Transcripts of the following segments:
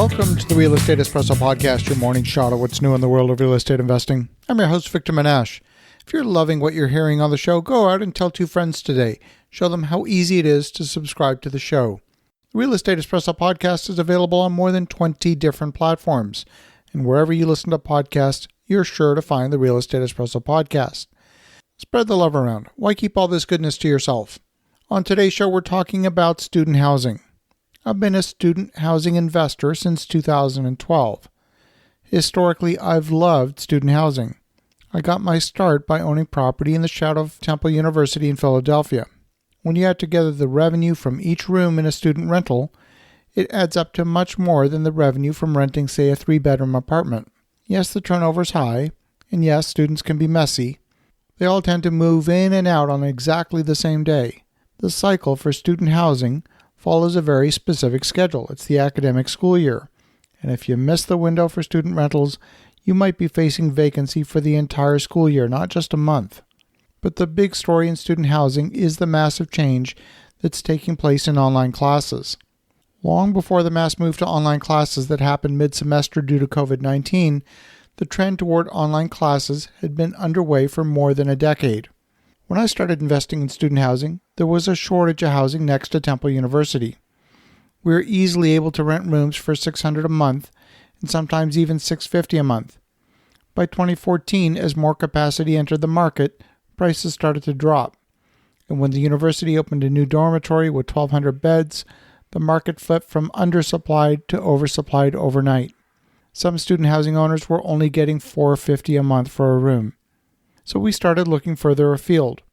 Welcome to the Real Estate Espresso Podcast, your morning shot of what's new in the world of real estate investing. I'm your host, Victor Minash. If you're loving what you're hearing on the show, go out and tell two friends today. Show them how easy it is to subscribe to the show. The Real Estate Espresso Podcast is available on more than 20 different platforms. And wherever you listen to podcasts, you're sure to find the Real Estate Espresso Podcast. Spread the love around. Why keep all this goodness to yourself? On today's show, we're talking about student housing. I've been a student housing investor since 2012. Historically, I've loved student housing. I got my start by owning property in the shadow of Temple University in Philadelphia. When you add together the revenue from each room in a student rental, it adds up to much more than the revenue from renting, say, a 3-bedroom apartment. Yes, the turnover is high, and yes, students can be messy. They all tend to move in and out on exactly the same day. The cycle for student housing follows a very specific schedule. It's the academic school year. And if you miss the window for student rentals, you might be facing vacancy for the entire school year, not just a month. But the big story in student housing is the massive change that's taking place in online classes. Long before the mass move to online classes that happened mid-semester due to COVID-19, the trend toward online classes had been underway for more than a decade. When I started investing in student housing, there was a shortage of housing next to Temple University. We were easily able to rent rooms for $600 a month and sometimes even $650 a month. By 2014, as more capacity entered the market, prices started to drop. And when the university opened a new dormitory with 1,200 beds, the market flipped from undersupplied to oversupplied overnight. Some student housing owners were only getting $450 a month for a room. So we started looking further afield.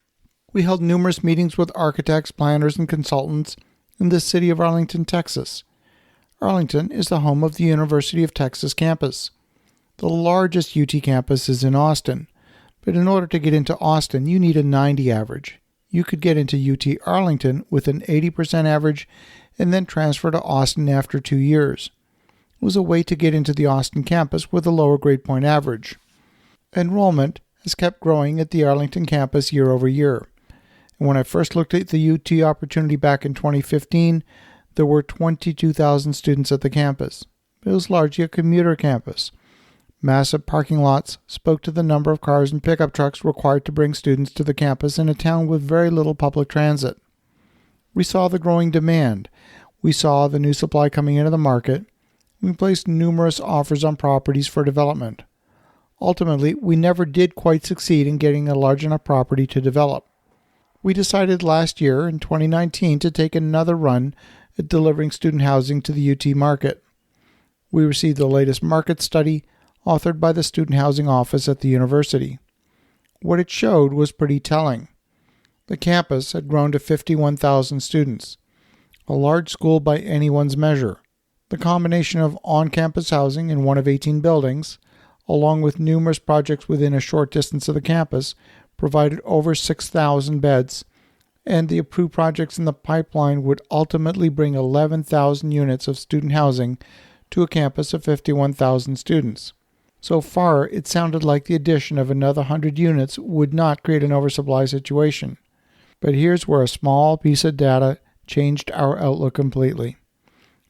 We held numerous meetings with architects, planners, and consultants in the city of Arlington, Texas. Arlington is the home of the University of Texas campus. The largest UT campus is in Austin, but in order to get into Austin, you need a 90 average. You could get into UT Arlington with an 80% average and then transfer to Austin after 2 years. It was a way to get into the Austin campus with a lower grade point average. Enrollment has kept growing at the Arlington campus year over year. And when I first looked at the UT opportunity back in 2015, there were 22,000 students at the campus. It was largely a commuter campus. Massive parking lots spoke to the number of cars and pickup trucks required to bring students to the campus in a town with very little public transit. We saw the growing demand. We saw the new supply coming into the market. We placed numerous offers on properties for development. Ultimately, we never did quite succeed in getting a large enough property to develop. We decided last year, in 2019, to take another run at delivering student housing to the UT market. We received the latest market study authored by the Student Housing Office at the university. What it showed was pretty telling. The campus had grown to 51,000 students, a large school by anyone's measure. The combination of on-campus housing in one of 18 buildings, along with numerous projects within a short distance of the campus, provided over 6,000 beds, and the approved projects in the pipeline would ultimately bring 11,000 units of student housing to a campus of 51,000 students. So far, it sounded like the addition of another 100 units would not create an oversupply situation. But here's where a small piece of data changed our outlook completely.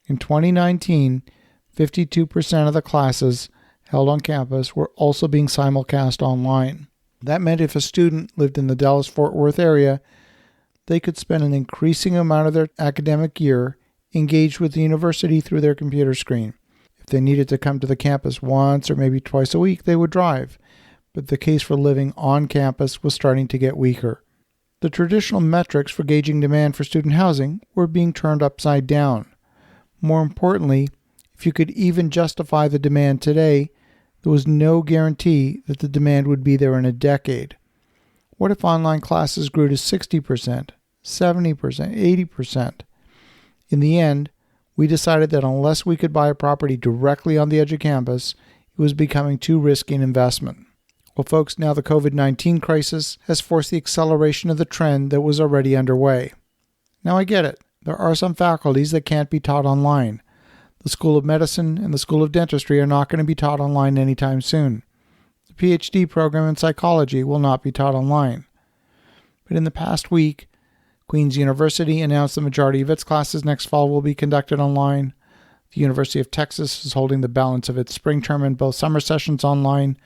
In 2019, 52% of the classes held on campus were also being simulcast online. That meant if a student lived in the Dallas-Fort Worth area, they could spend an increasing amount of their academic year engaged with the university through their computer screen. If they needed to come to the campus once or maybe twice a week, they would drive. But the case for living on campus was starting to get weaker. The traditional metrics for gauging demand for student housing were being turned upside down. More importantly, if you could even justify the demand today, there was no guarantee that the demand would be there in a decade. What if online classes grew to 60%, 70%, 80%? In the end, we decided that unless we could buy a property directly on the edge of campus, it was becoming too risky an investment. Well, folks, now the COVID-19 crisis has forced the acceleration of the trend that was already underway. Now I get it. There are some faculties that can't be taught online. The School of Medicine and the School of Dentistry are not going to be taught online anytime soon. The PhD program in psychology will not be taught online. But in the past week, Queen's University announced the majority of its classes next fall will be conducted online. The University of Texas is holding the balance of its spring term and both summer sessions online.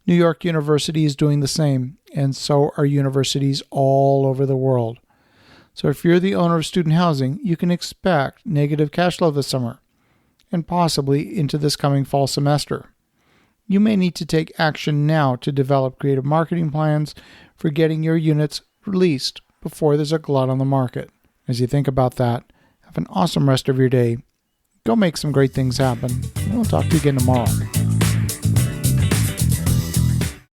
New York University is doing the same, and so are universities all over the world. So if you're the owner of student housing, you can expect negative cash flow this summer and possibly into this coming fall semester. You may need to take action now to develop creative marketing plans for getting your units released before there's a glut on the market. As you think about that, have an awesome rest of your day. Go make some great things happen. And we'll talk to you again tomorrow.